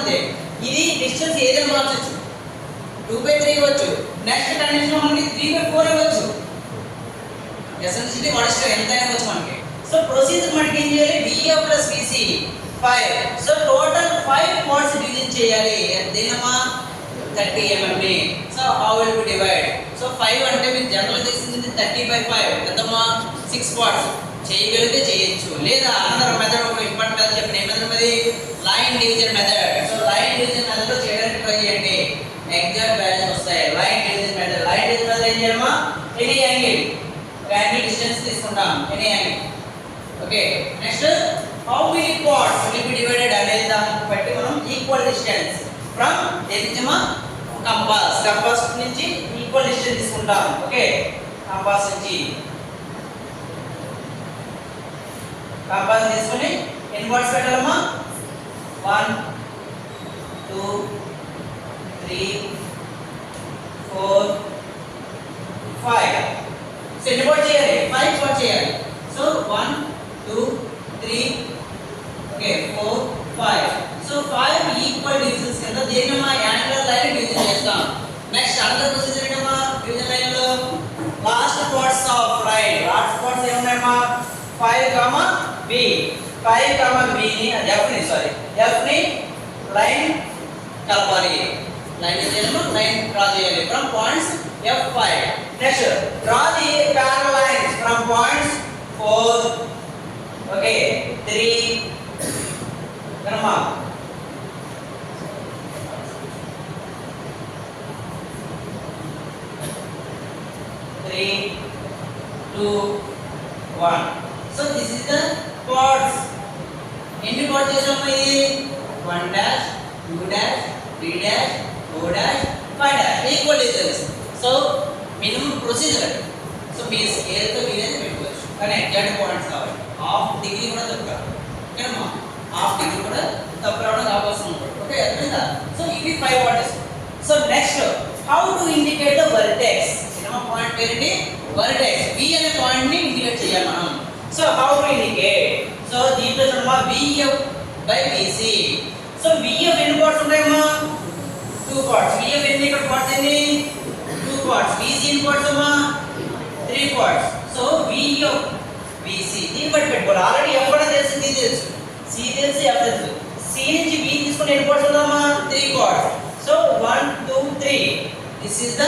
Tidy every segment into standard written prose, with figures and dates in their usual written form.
అంతే. ఇది డిస్టెన్స్ ఏదైనా మార్చొచ్చు, 2/3 ఇవ్వచ్చు, నెక్స్ట్ కండిషన్ మనకి 3/4 ఇవ్వచ్చు. ఎసెన్షియల్లీ వాట్ ఇస్ ఎంత అయినా ఇవ్వచ్చు మనకి. సో ప్రొసీజర్ మనకి ఏం చేయాలి, VF + VC 5. So total 5 parts division చేయాలి. దేనమ్మా 30 mm. So how will we divide? So 5 అంటే మీరు జనరల్ చేసింది 30/5 ఎంతమ్మా 6 పార్ట్స్. చేయగలిగితే చేయొచ్చు, లేదా అనదర్ మెథడ్, ఒక ఇంపార్టెంట్ మెథడ్ చెప్పండి. ఏ మెథడ్ అది? Line division method. So line division method లో చేయడానికి ట్రై చేయండి, ఎగ్జాక్ట్ వాల్యూస్ వస్తాయి. లైన్ డివిజన్ మెథడ్ ఏం చేయమ్మా, ఎనీ యాంగిల్, ఒక యాంగిల్ డిస్టెన్స్ తీసుకుంటాం, any angle. Okay, next how many parts will be divided అనేది దాన్ని బట్టి మనం ఈక్వల్ డిస్టెన్స్ ఫ్రమ్ ఏమా కంపాస్ నుంచి ఈక్వల్ డిస్టెన్స్ తీసుకుంటాం. ఓకే, కంపాస్ నుంచి తీసుకొని ఎన్ని పార్ట్స్ పెట్టాలమ్మా, 1 2 3 4 5. సో ఎన్ని పార్ట్స్ చేయాలి, 5 పార్ట్స్ చేయాలి. So 1 2 3 okay 4 5. So 5 equal divisions కింద దేనిమా యాంగులర్ లైన్ డివిజన్ చేస్తాం. నెక్స్ట్ అనదర్ ప్రొసీజర్ ఏంటమ్మా, డివిజన్ లైన్ లో last parts of line, last parts ఏమున్నాయమ్మా 5, B. 5, B ని F ని లైన్ కలపాలి. లైన్ చేయాలి, లైన్ డ్రా చేయాలి from points F5. Next draw the parallel lines from points 4 okay 3 కనమా 3 2 1. So this is the chords. ఎన్ని chords చేసాము ఇది 1 dash 2 dash 3 dash 4 dash 5 dash equal distance. So minimum procedure. So మీ scale తో మీరేది పెట్టుకోవచ్చు, కానీ ఎగ్జాక్ట్ పాయింట్స్ కావాలి. హాఫ్ డిగ్రీ కూడా తప్పు కాదు, ఓకేనమ్మా, హాఫ్ డిగ్రీ కూడా తప్పు రావడం అవసరం ఉంటుంది. ఓకే, అర్థమైందా? సో ఇవి 5 points. So next how to indicate the vertex. Cinema point ఏంటి, వర్టెక్స్. V అనే పాయింట్ ని ఇండికేట్ చేయాలి మనం. So how to indicate? So దీంట్లో చూడమ్మా VF/VC. సో VF ఎన్ని పార్ట్స్ ఉంటాయమ్మా, 2 పార్ట్స్. VF ఎన్ని ఇక్కడ పార్ట్స్ ఎన్ని, 2 పార్ట్స్. VC ఎన్ని పార్ట్స్ అమ్మా, 3 పార్ట్స్. సో VF/VC దీన్ని బట్టి పెట్టుకోవాలి. ఆల్రెడీ F కూడా తెలుసు, D తెలుసు, C తెలుసు, F తెలుసు. C నుంచి V తీసుకుంటే ఎన్ని పార్ట్స్ ఉందమ్మా, 3 parts. So 1 2 3 this is the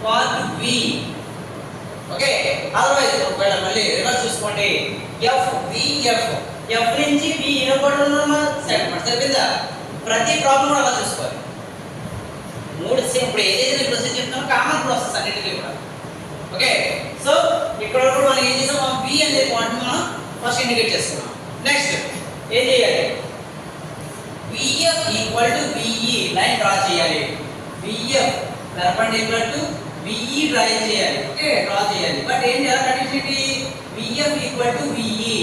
part V. Okay, otherwise ఒకవేళ మళ్ళీ రివర్స్ చూసుకోండి, FVF F నుంచి V ఎన్ని పార్ట్స్ ఉందమ్మా, 7 పార్ట్స్. సరిపోయిందా? ప్రతి ప్రాబ్లం కూడా అలా చూసుకోవాలి. 3 సేమ్. ఇప్పుడు ఏదైతే ప్రొసెస్ చెప్తామో కామన్ ప్రాసెస్ అన్నిటికీ కూడా. ఓకే, సో ఇక్కడ కూడా మనం ఏం చేసాం, V అనే పాయింట్ మనం ఫస్ట్ ఇండికేట్ చేసుకున్నాం. నెక్స్ట్ ఏం చేయాలి, VF = VE లైన్ డ్రా చేయాలి. VF perpendicular to VE draw చేయాలి. ఓకే, డ్రా చేయాలి. బట్ ఏం చేయాలి, కండిషన్ ఏంటి, VF = VE.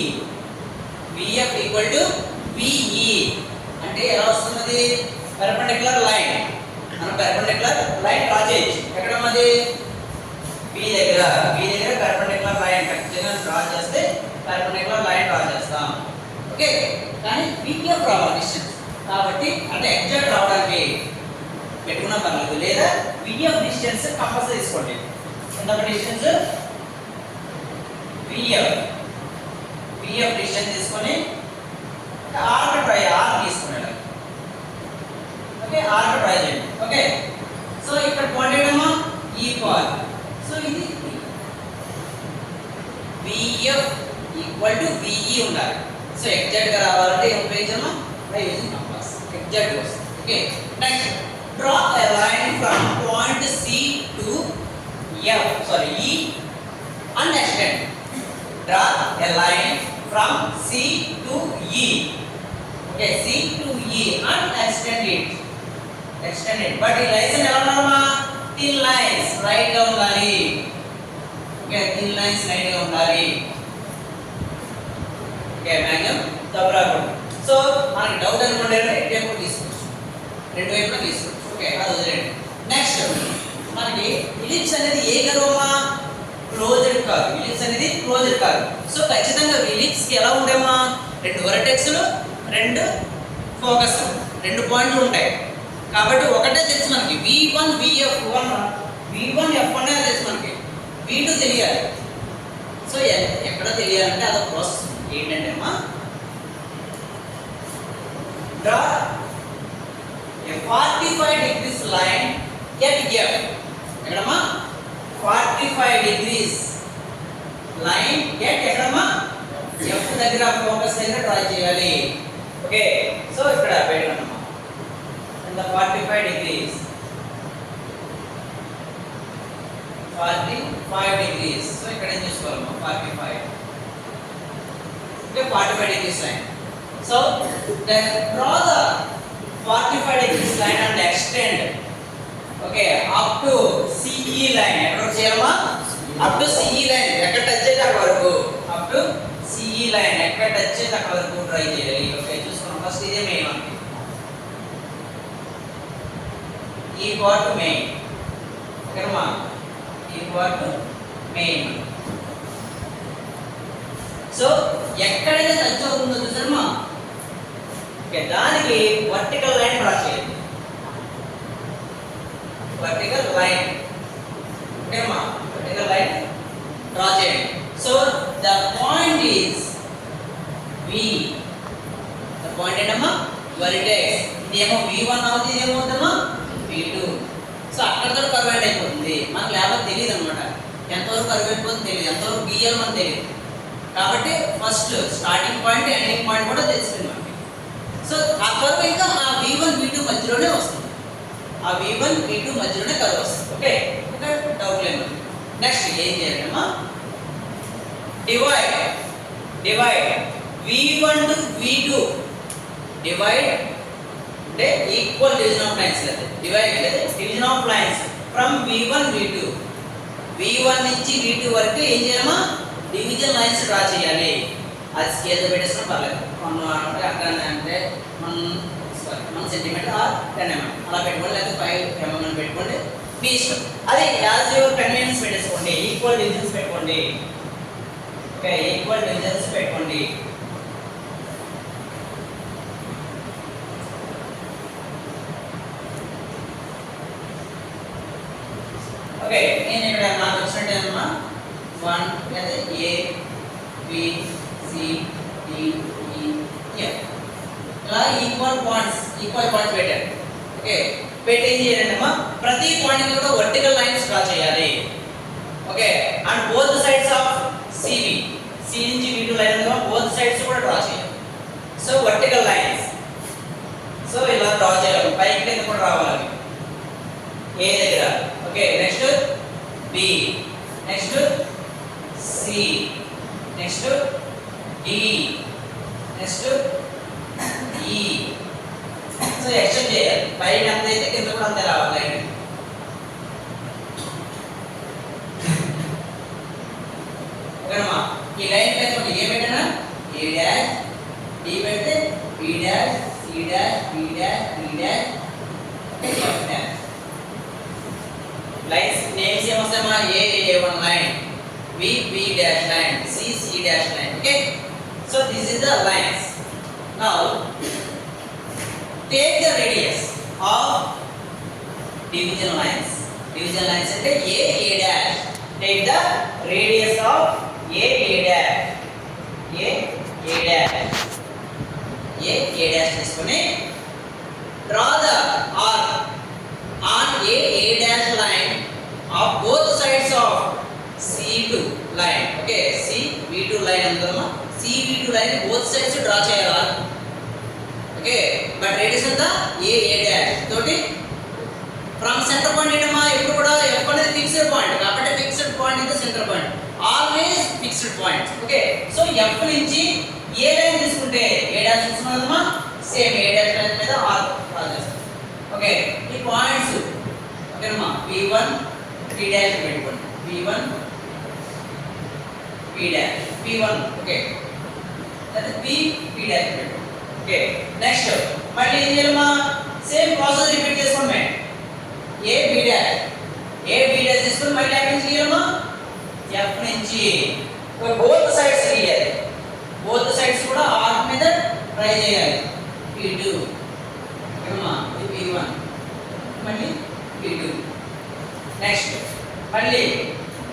VF = VE అంటే ఎలా వస్తుంది, పర్పెండిక్యులర్ లైన్. మనం పర్పెండిక్యులర్ లైన్ డ్రా చేయొచ్చు. ఎక్కడ ఉన్నది, V దగ్గర పర్పెండిక్యులర్ లైన్ ఖచ్చితంగా డ్రా చేస్తే పర్పెండిక్యులర్ లైన్ డ్రా చేస్తాం. ఓకే, కానీ VF రావాలి డిస్టెన్స్ కాబట్టి, అంటే ఎగ్జాక్ట్ రావడానికి పెట్టుకున్నా పర్లేదు, లేదా VF డిస్టెన్స్ కంపల్సరీ తీసుకోండి. ఎంత డిస్టెన్స్, VF డిస్టెన్స్ తీసుకొని ఆర్క్ తీసుకున్నాడు. ఓకే, ఆర్క్ ట్రై చేయండి. ఓకే, సో ఇక్కడ పాయింట్ ఏమో ఈక్వల్. సో ఇది VF = VE ఉండాలి. సో ఎగ్జాక్ట్ గా రావాలంటే ఏం ఉపయోగించామా, బై యూజింగ్ కంపాస్. ఎగ్జాక్ట్ వస్తుంది. Okay, next draw a line from point C to E and extend. Draw a line from C to E. Okay, C to E and extend it. But ఈ lines ఎలా ఉండాలమ్మా, thin lines right గా ఉండాలి. Okay, thin lines right గా ఉండాలి. Okay, maximum తప్పు రాకూడదు. So మనకి డౌట్ అనుకుంటే ఎటు తీసుకోవచ్చు, రెండు వైపులా తీసుకోవచ్చు. ఓకే, అది వదిలేండి. నెక్స్ట్ మనకి ఇలిప్స్ అనేది ఏ కర్వమా, క్లోజ్డ్ కాదు. ఇలిప్స్ అనేది క్లోజ్డ్ కాదు. సో ఖచ్చితంగా ఇలిప్స్ కి ఎలా ఉండేమా, 2 వర్టెక్స్లు 2 ఫోకస్, రెండు పాయింట్లు ఉంటాయి కాబట్టి ఒకటే తెలుసు మనకి V1 VF1 V1 F1 తెలుసు మనకి V2 తెలియాలి. సో ఎక్కడ తెలియాలంటే అదొక ప్రాసెస్ ఏంటంటే అమ్మా draw a 45 degrees line at F. ఎక్కడమ్మా 45 degrees line at ఎక్కడమ్మా F దగ్గర ఫోకస్ దగ్గర డ్రా చేయాలి. ఓకే సో ఇక్కడ పెట్టండి 45 degrees 45 degrees. సో ఇక్కడ ఏం చేసుకోవాలమ్మా 45 okay 45 degrees line. So then draw the 45 degrees line and extend okay up to CE line. ఎక్కడ చేయాలమ్మా up to CE line ఎక్కడ టచ్ అయితే అక్కడ వరకు up to CE line ఎక్కడ టచ్ అయితే అక్కడ వరకు ట్రై చేయాలి. ఓకే చూసుకున్నాం ఫస్ట్ ఇదే మెయిన్ మనకి ఈ పార్ట్ మెయిన్ ఓకేమ్మా ఈ పార్ట్ మెయిన్. సో ఎక్కడైతే టచ్ అవుతుందో చూసారమ్మా ఓకే దానికి వర్టికల్ లైన్ డ్రా చేయండి. వర్టికల్ లైన్ ఓకేమ్మా వర్టికల్ లైన్ డ్రా చేయండి. So the point is V. The point ఏంటమ్మా వర్టెక్స్. ఇదేమో V1 అవుతుంది ఇదేమో అవుతుందమ్మా V2. సో అక్కడతో కర్వ్ అయిపోతుంది మనకు లేకపోతే తెలియదు అనమాట ఎంతవరకు కర్వ్ అయిపోతుంది తెలియదు ఎంతవరకు గీయాలి మనకు తెలియదు కాబట్టి first starting point ending point కూడా తెలిసింది మనకి. సో ఆ కర్వ్ ఇంకా ఆ V1 V2 మధ్యలోనే వస్తుంది ఆ V1 V2 మధ్యలోనే కర్వ్ వస్తుంది. ఓకే ఇంకా డౌట్ లేదు. నెక్స్ట్ ఏం చేయాలమ్మా divide V1 to V2 divide అంటే ఈక్వల్ డివిజన్ ఆఫ్ లైన్స్ లేదు డివైడ్ లేదు division of lines from V1 V2 V1 నుంచి V2 వరకు ఏం చేయాలమ్మా డివిజన్ లైన్స్ డ్రా చేయాలి. అది స్కేల్ పెట్టేసినా పర్లేదు అంటే అక్కడ అంటే 1 సెంటీమీటర్ ఆర్ 10 mm అలా పెట్టుకోండి లేదా 5 mm అని పెట్టుకోండి మీ ఇష్టం. అదే యాజ్ యువర్ కన్వీనియన్స్ పెట్టేసుకోండి ఈక్వల్ డివిజన్స్ పెట్టుకోండి. ఓకే ఈక్వల్ డివిజన్స్ పెట్టుకోండి. ఓకే నేను ఇక్కడ నాకు వచ్చినట్టేనమ్మా 1 లేదా A B C D E F ఇలా ఈక్వల్ పాయింట్స్ పెట్టాను. ఓకే పెట్టి ఏం చేయాలంటమ్మా ప్రతి పాయింట్ కూడా వర్టికల్ లైన్స్ డ్రా చేయాలి. Okay and both sides of CV C నుంచి V2 లైన్ ఉందా బోత్ సైడ్స్ కూడా డ్రా చేయాలి. సో వర్టికల్ లైన్స్ సో ఇలా డ్రా చేయాలి పైకి కింద కూడా రావాలి A దగ్గర. Okay next B next C next D next E. So extend చేయాలి పైకి అంత అయితే కింద కూడా అంతే రావాలి లైన్. ఓకేనమ్మా ఈ లైన్ పెట్టుకోండి ఏ పెట్టినా A డాష్ D పెడితే B dash C dash B dash B dash okay F dash. Lines names ఏమొస్తాయమ్మా A1 line B dash line C dash line. Okay so this is the lines. Now take the radius of division lines అంటే A dash. Take the radius of A dash తీసుకొని draw the arc on A dash line of both sides of C2 line. Okay CV2 line అంటామా CV2 line both sides draw చేయాలి. Okay but radius ఎంత A dash తోటి from centre point ఏంటమ్మా ఎప్పుడు కూడా F అనేది fixed point కాబట్టి fixed point is the centre point always fixed point. Okay so F నుంచి ఏ లైన్ తీసుకుంటే A dash తీసుకున్నామా సేమ్ A dash లైన్ మీద ఆర్క్ డ్రా చేస్తాం. ఓకే ఈ పాయింట్స్ ఓకేనమ్మా V1 P dash పెట్టుకోండి V1 P dash P1 okay అది P dash పెట్టుకోండి. ఓకే నెక్స్ట్ మళ్ళీ ఏం చేయాలమ్మా సేమ్ ప్రాసెస్ రిపీట్ చేసుకోండి. A B dash తీసుకొని మళ్ళీ ఎక్కడి నుంచి గీయాలమ్మా F నుంచి బోత్ సైడ్స్ గీయాలి. బోత్ సైడ్స్ కూడా ఆర్క్ మీద ట్రై చేయాలి. P2 మళ్ళీ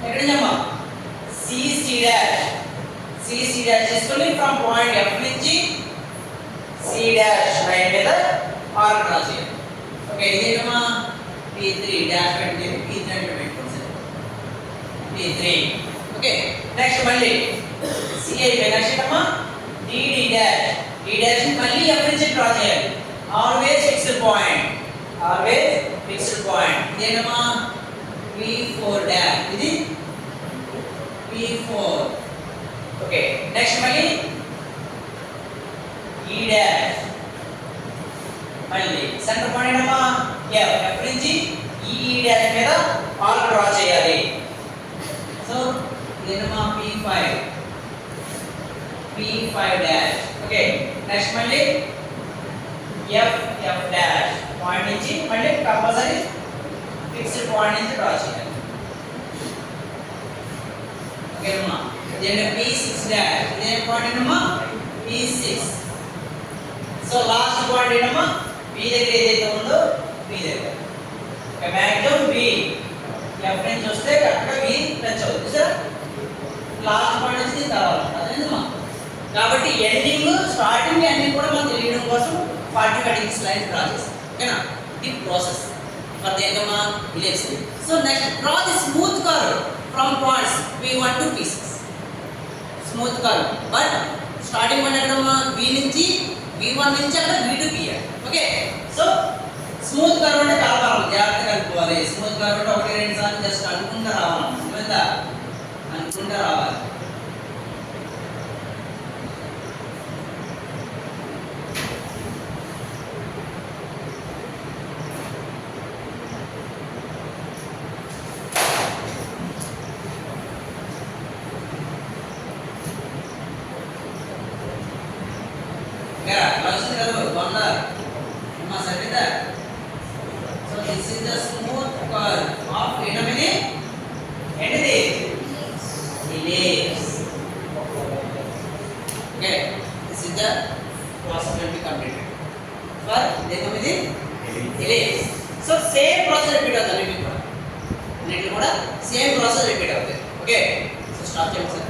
ఎక్కడ జమ్మా CC డాష్ తీసుకొని ఫ్రమ్ పాయింట్ F నుంచి C డాష్ లైన్ మీద ఆర్క్ డ్రా చేయాలి. ఓకే ఇదేమా P3 డాష్ అంటే P3 అంటే పెట్టుకోండి సార్ P3. ఓకే నెక్స్ట్ మళ్ళీ C అయిపోయి నెక్స్ట్ ఏమా D డాష్ మళ్ళీ F నుంచి డ్రా చేయాలి. ఆల్వేస్ ఫిక్స్డ్ పాయింట్ ఇదేమా P4 డాష్ ఇది P4. ఓకే నెక్స్ట్ మళ్ళీ E డాష్ మళ్ళీ సెంటర్ పాయింట్ ఏమా F నుంచి E డాష్ మీద ఆర్క్ డ్రా చేయాలి. సో ఇదేమా P5 డాష్. ఓకే నెక్స్ట్ మళ్ళీ F డాష్ పాయింట్ నుంచి మళ్ళీ కంపల్సరీ ఫిక్స్డ్ పాయింట్ నుంచి డ్రా చేయాలి. ఓకేమ్మా ఇదేంటి P6 డాష్ ఇదే పాయింట్ ఏమమ్మా P6. సో లాస్ట్ పాయింట్ ఏమమ్మా P దగ్గర ఏదైతే ఉందో P దగ్గర మ్యాక్సిమం B F నుంచి వస్తే కరెక్ట్గా B టచ్ అవుతుంది సార్. లాస్ట్ పాయింట్ వచ్చి తర్వాత అదేనమ్మా. కాబట్టి ఎండింగ్ స్టార్టింగ్ ఎండింగ్ కూడా మనం తెలియడం కోసం 45 డిగ్రీస్ లైన్ డ్రా చేస్తాం. ఓకేనా ది ప్రాసెస్ ఫర్ ది ఎందమ్మా ellipse. So next draw the smooth curve from points P1 to P6 smooth curve. But starting point ఎక్కడమ్మా B నుంచి V1 నుంచి అక్కడ V to P. Okay so smooth curve అంటే కలపాలి, జాగ్రత్తగా కలుపుకోవాలి. స్మూత్ కర్వ్ అంటే 1-2 సార్లు జస్ట్ అనుకుంటూ రావాలి, అనుకుంటూ రావాలి. So this is the smooth curve of ellipse. Okay, this is the process will be completed for ellipse. So same process repeat అవుతుంది. అన్నిటి కూడా same process repeat అవుతుంది. Okay, so stop చేయండి.